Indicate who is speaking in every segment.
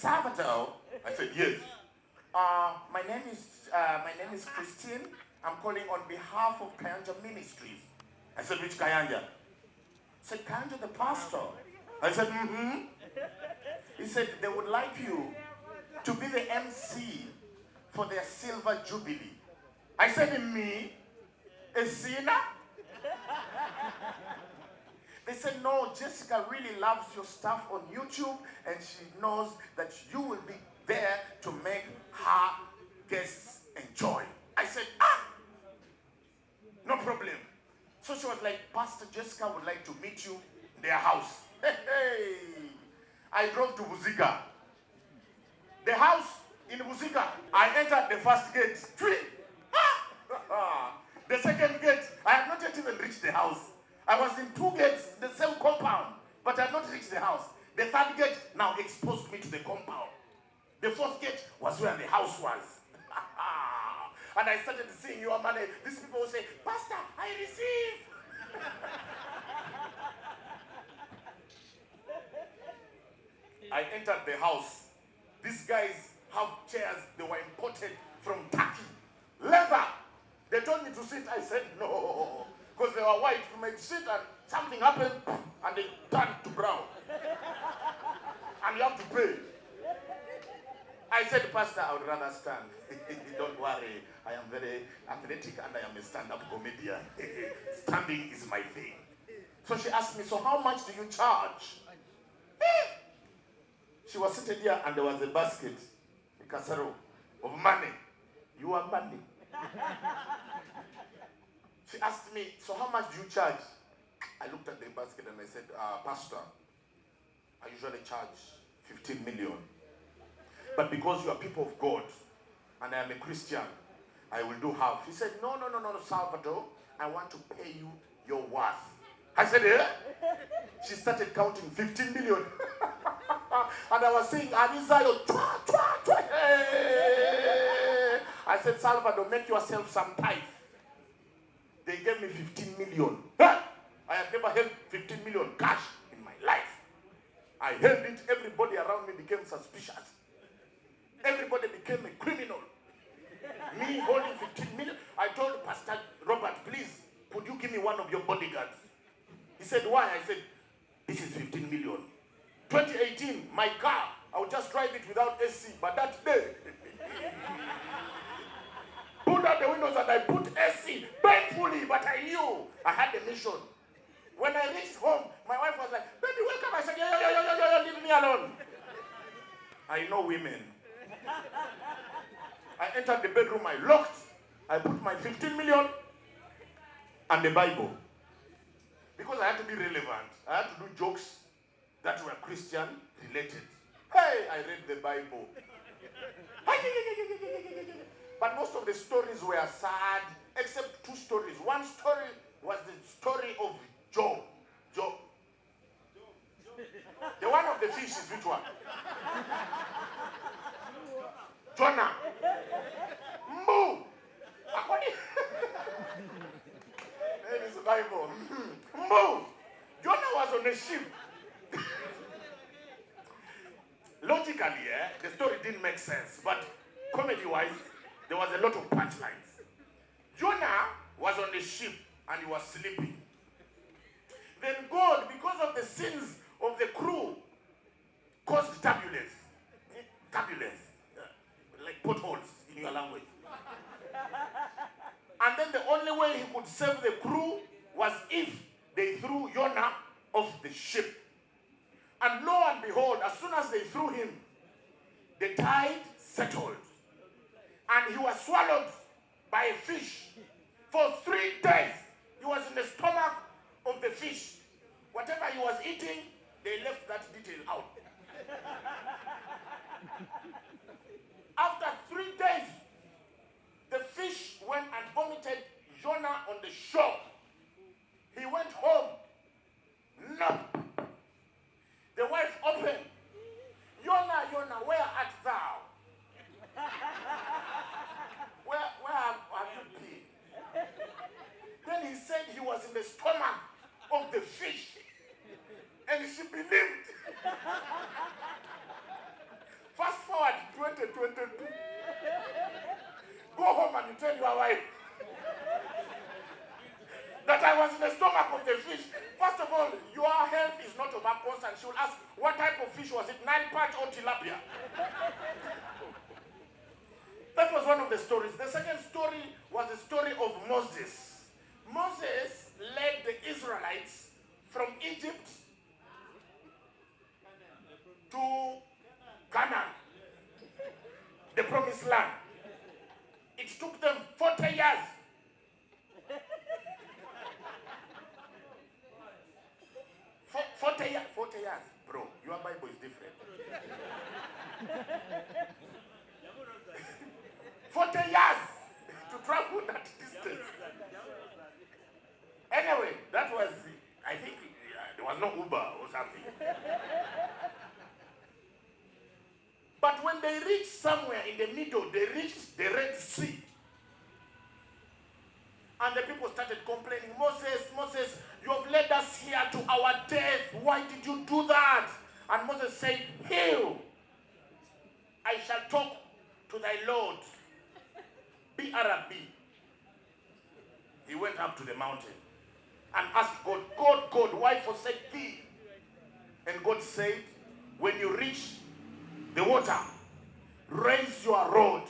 Speaker 1: Salvador. I said, yes. My name is Christine. I'm calling on behalf of Kayanja Ministries. I said, which Kayanja? He said, Kayanja the pastor. I said, mm-hmm. He said, they would like you to be the MC for their silver jubilee. I said, me? A sinner? They said, no, Jessica really loves your stuff on YouTube and she knows that you will be there to make her guests enjoy. I said, no problem. So she was like, Pastor Jessica would like to meet you in their house. Hey. I drove to Buziga. The house in Buziga. I entered the first gate. The second gate, I had not yet even reached the house. I was in two gates, the same compound, but I had not reached the house. The third gate now exposed me to the compound. The fourth gate was where the house was. And I started seeing your money. These people will say, Pastor, I receive. I entered the house. These guys have chairs. They were imported from Turkey. Leather. They told me to sit. I said no. Because they were white. You might sit and something happened and they turned to brown. And you have to pay. I said, Pastor, I would rather stand. Don't worry. I am very athletic and I am a stand-up comedian. Standing is my thing. So she asked me, so how much do you charge? She was sitting here and there was a basket, a casserole of money. You are money. She asked me, so how much do you charge? I looked at the basket and I said, Pastor, I usually charge 15 million. But because you are people of God and I am a Christian, I will do half. He said, no, Salvador, I want to pay you your worth. I said, eh? She started counting 15 million. And I was saying, Arizayo, hey. I said, Salvador, make yourself some tithe. They gave me 15 million. I have never held 15 million cash in my life. I held it, everybody around me became suspicious. Everybody became a criminal. Me holding 15 million. I told Pastor Robert, please, could you give me one of your bodyguards? He said, why? I said, this is 15 million. 2018, my car, I would just drive it without AC. But that day, pulled out the windows and I put AC painfully, but I knew I had a mission. When I reached home, my wife was like, baby, welcome. I said, yo, leave me alone. I know women. I entered the bedroom, I locked, I put my 15 million and the Bible. Because I had to be relevant. I had to do jokes that were Christian related. Hey, I read the Bible. But most of the stories were sad, except two stories. One story was the story of Job. The one of the fish is which one? Jonah. Moo. There is the Bible. Moo. Jonah was on a ship. Logically, the story didn't make sense, but comedy-wise, there was a lot of punchlines. Jonah was on the ship and he was sleeping. Then God, because of the sins of the crew, caused turbulence. Like potholes in your language. And then the only way he could save the crew was if they threw Jonah off the ship. And lo and behold, as soon as they threw him, the tide settled. And he was swallowed by a fish. For 3 days, he was in the stomach of the fish. Whatever he was eating, they left that detail out. After 3 days, the fish went and vomited Jonah on the shore. He went home. No. The wife opened. Jonah, where art thou? Where have you been? Then he said he was in the stomach of the fish. And she believed. Fast forward 2022. Go home and you tell your wife that I was in the stomach of the fish. First of all, your health is not of her concern. She will ask, what type of fish was it? Nile perch or tilapia? That was one of the stories. The second story was the story of Moses. Moses led the Israelites from Egypt to Canaan, the promised land. It took them 40 years. 40 years. 40 years. Bro, your Bible is different. 40 years to travel that distance. Anyway, that was, I think, there was no Uber or something. But when they reached somewhere in the middle, they reached the Red Sea. And the people started complaining, Moses, Moses, you have led us here to our death. Why did you do that? And Moses said, Heal. I shall talk to thy Lord. B-R-B. He went up to the mountain and asked God, God, why forsake thee? And God said, when you reach the water, raise your rod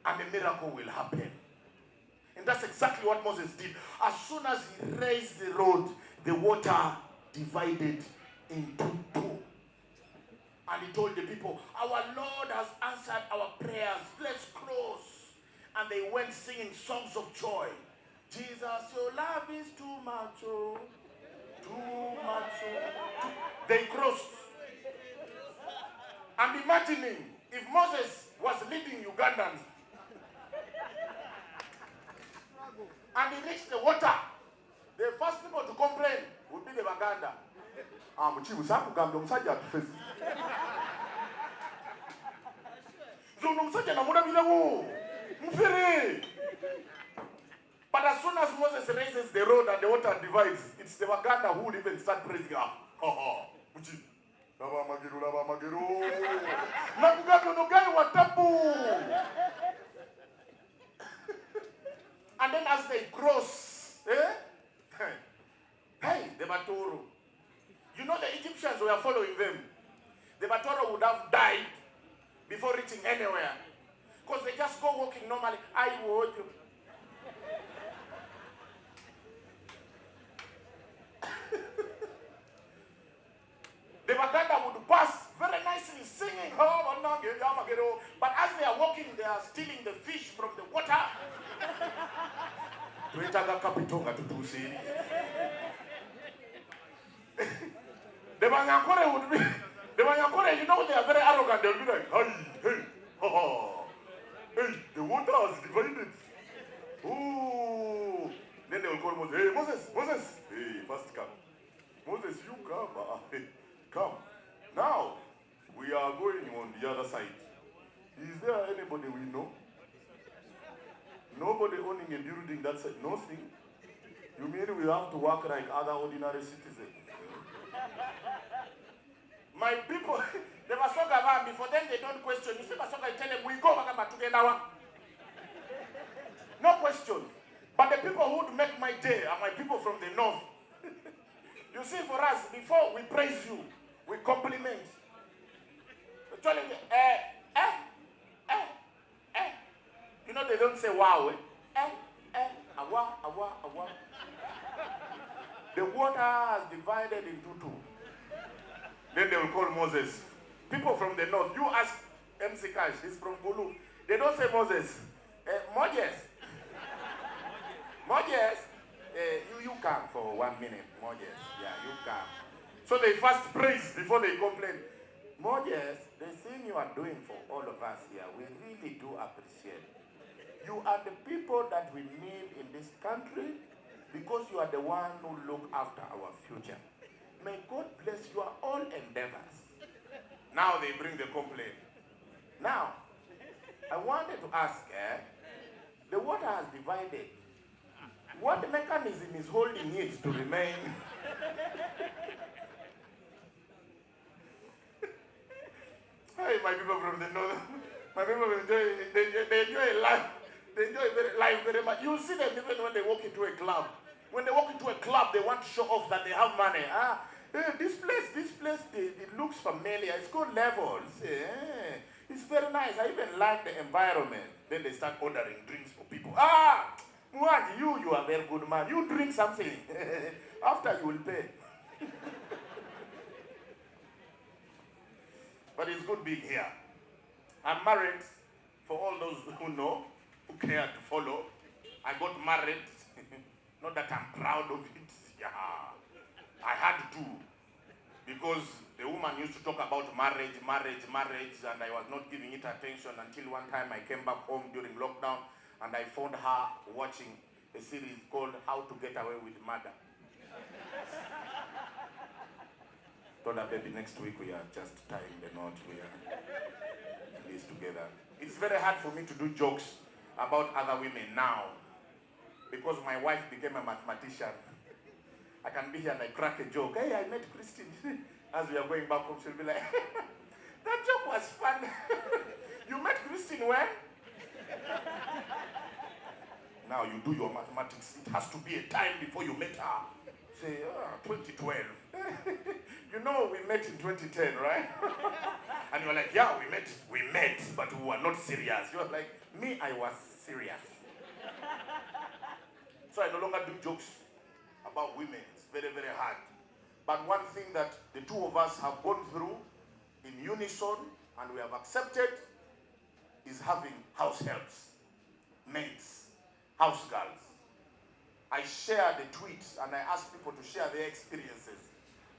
Speaker 1: and a miracle will happen. And that's exactly what Moses did. As soon as he raised the rod, the water divided into two. And he told the people, our Lord has answered our prayers. Let's close. And they went singing songs of joy. Jesus, your love is too much, oh, too much. Oh. They crossed. I'm imagining if Moses was leading Ugandans and he reached the water, the first people to complain would be the Baganda. But as soon as Moses raises the rod and the water divides, it's the Baganda who would even start praising God. And then as they cross, hey, the Batoro. You know the Egyptians were following them. The Batoro would have died before reaching anywhere. Because they just go walking normally. I would. The Baganda would pass very nicely singing. But as they are walking, they are stealing the fish from the water. The Banyakore would be, the Banyakore, you know, they are very arrogant. They'll be like, hey, hey, the water has divided. Ooh. Then they will call Moses, hey, Moses, hey, first come. Moses, you come. Hey, come. Now, we are going on the other side. Is there anybody we know? Nobody owning a building that side? Nothing. You mean we have to work like other ordinary citizens? My people, they were so about before then they don't question. You see, I tell them, we go back together. No question. But the people who would make my day are my people from the north. You see, for us, before we praise you, we compliment. We're telling you, You know, they don't say wow. Awa. The water has divided into two. Then they will call Moses. People from the north, you ask MC Cash, he's from Gulu. They don't say Moses. Moses. Moses. You come for 1 minute, Moses. Yeah, you come. So they first praise before they complain. Moses, the thing you are doing for all of us here, we really do appreciate. You are the people that we need in this country because you are the one who look after our future. May God bless your all endeavors. Now they bring the complaint. Now, I wanted to ask, the water has divided. What mechanism is holding it to remain? my people from the north. My people they enjoy life. They enjoy life very much. You see them even when they walk into a club. When they walk into a club, they want to show off that they have money. This place, it looks familiar. It's called Levels. It's very nice. I even like the environment. Then they start ordering drinks for people. Muaji, you are a very good man. You drink something. After you will pay. But it's good being here. I'm married, for all those who know, who care to follow. I got married. Not that I'm proud of it. Yeah, I had to. Because the woman used to talk about marriage, and I was not giving it attention until one time I came back home during lockdown and I found her watching a series called How to Get Away with Murder. Told her, baby, next week we are just tying the knot. We are in this together. It's very hard for me to do jokes about other women now because my wife became a mathematician. I can be here and I crack a joke. Hey, I met Christine. As we are going back home, she'll be like, that joke was fun. You met Christine when? Now you do your mathematics. It has to be a time before you met her. Say, 2012. You know we met in 2010, right? And you're like, yeah, we met, but we were not serious. You're like, me, I was serious. So I no longer do jokes about women. It's very, very hard. But one thing that the two of us have gone through in unison and we have accepted is having house helps, maids, house girls. I shared the tweets and I asked people to share their experiences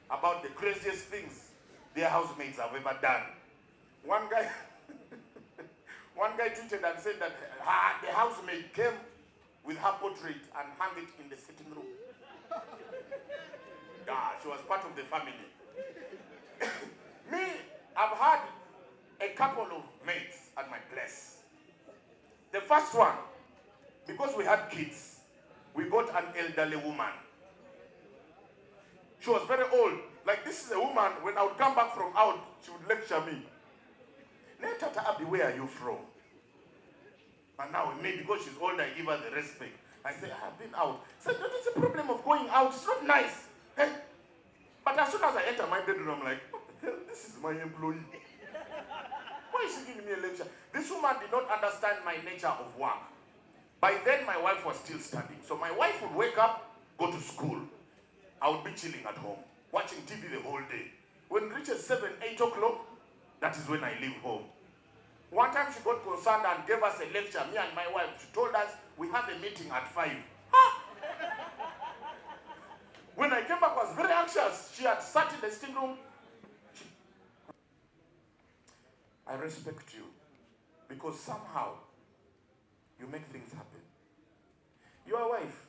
Speaker 1: about the craziest things their housemates have ever done. One guy tweeted and said that the housemaid came with her portrait and hung it in the sitting room. Yeah, she was part of the family. Me, I've had a couple of maids at my place. The first one, because we had kids, we got an elderly woman. She was very old. Like, this is a woman, when I would come back from out, she would lecture me. Tata Abdi, where are you from? And now with me, because she's old, I give her the respect. I say, I've been out. So that is the problem of going out. It's not nice. Hey? But as soon as I enter my bedroom, I'm like, what the hell? This is my employee. Why is she giving me a lecture? This woman did not understand my nature of work. By then, my wife was still studying. So my wife would wake up, go to school. I would be chilling at home, watching TV the whole day. When it reaches 7, 8 o'clock, that is when I leave home. One time she got concerned and gave us a lecture, me and my wife. She told us, we have a meeting at 5. When I came back, I was very anxious. She had sat in the sitting room. I respect you because somehow you make things happen. Your wife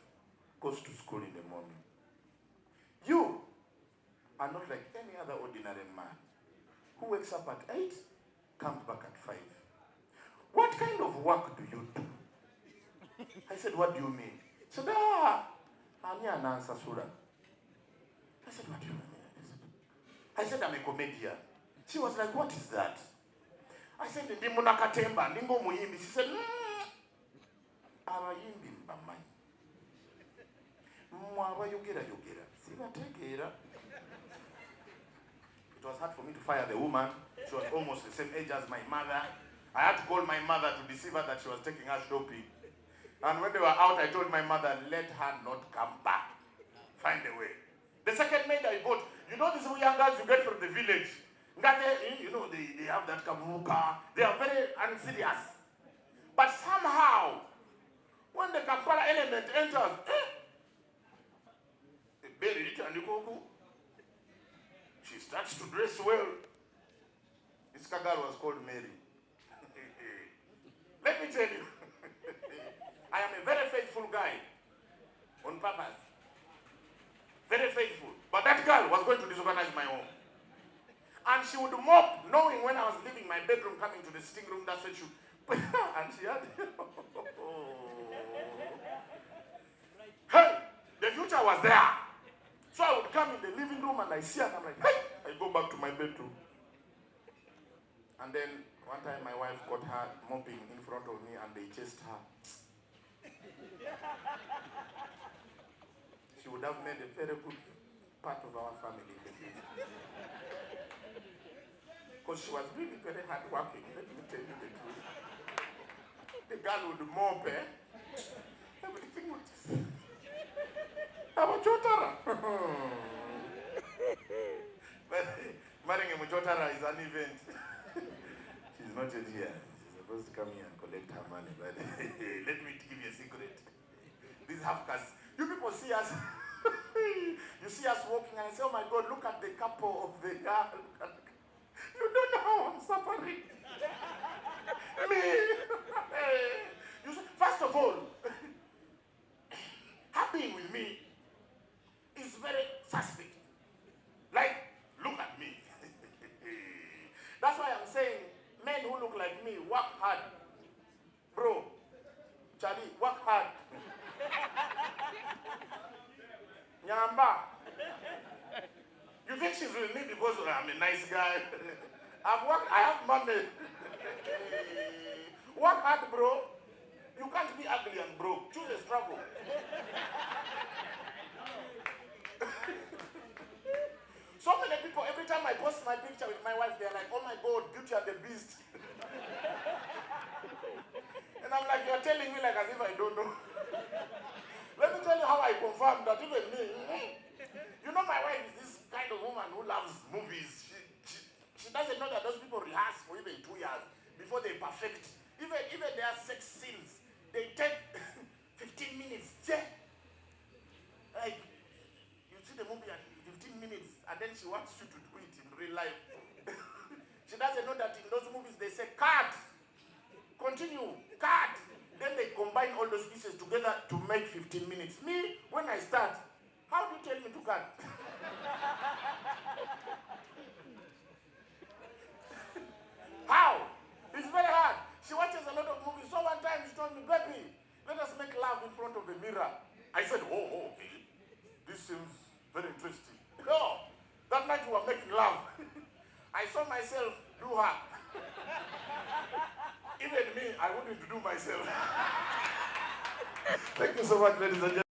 Speaker 1: goes to school in the morning. You are not like any other ordinary man who wakes up at 8, comes back at 5. What kind of work do you do? I said, what do you mean? She said, I'm here an answer, Sura. I said, what do you mean? I said, I'm a comedian. She was like, what is that? I said, Ndimo nakatemba, ndimo muyimbi. She said, abayimbi mbamanyi. Mwaba yogera. Sibategera. It was hard for me to fire the woman. She was almost the same age as my mother. I had to call my mother to deceive her that she was taking her shopping. And when they were out, I told my mother, let her not come back. Find a way. The second maid I got, you know these young girls you get from the village? You know, they have that kabuka. They are very unserious. But somehow, when the Kampala element enters, she starts to dress well. This girl was called Mary. Let me tell you, I am a very faithful guy on purpose. Very faithful. But that girl was going to disorganize my home. And she would mop, knowing when I was leaving my bedroom, coming to the sitting room, that's when she would, and she had, hey, the future was there. So I would come in the living room and I see her and I'm like, hey, I go back to my bedroom. And then one time my wife got her mopping in front of me and they chased her. She would have made a very good part of our family. Because she was really very hardworking, let me tell you the truth. The girl would mop, everything would just... But marrying a Muchotara is an event. She's not yet here. She's supposed to come here and collect her money. But let me give you a secret. These half-castes, you people see us, you see us walking and say, oh my God, look at the couple of the girl. You don't know how I'm suffering. Me. You see, first of all, her being with me is very suspect. Like, look at me. That's why I'm saying, men who look like me, work hard. Bro, Charlie, work hard. Nyamba. You think she's with me because I'm a nice guy? I have money. Work hard, bro. You can't be ugly and broke. Choose a struggle. So many people, every time I post my picture with my wife, they're like, oh my God, Beauty and the Beast. And I'm like, you're telling me like as if I don't know. Let me tell you how I confirm that even me. You know my wife is this kind of woman who loves movies. She doesn't know that those people rehearse for even 2 years before they perfect. Even their sex scenes, they take 15 minutes. Yeah. Like, you see the movie at 15 minutes, and then she wants you to do it in real life. She doesn't know that in those movies they say, cut, continue, cut. Then they combine all those pieces together to make 15 minutes. Me, when I start, how do you tell me to cut? How? It's very hard. She watches a lot of movies. So one time she told me, baby, let us make love in front of the mirror. I said, oh, okay. This seems very interesting. No, that night we were making love. I saw myself do her. Even me, I wanted to do myself. Thank you so much, ladies and gentlemen.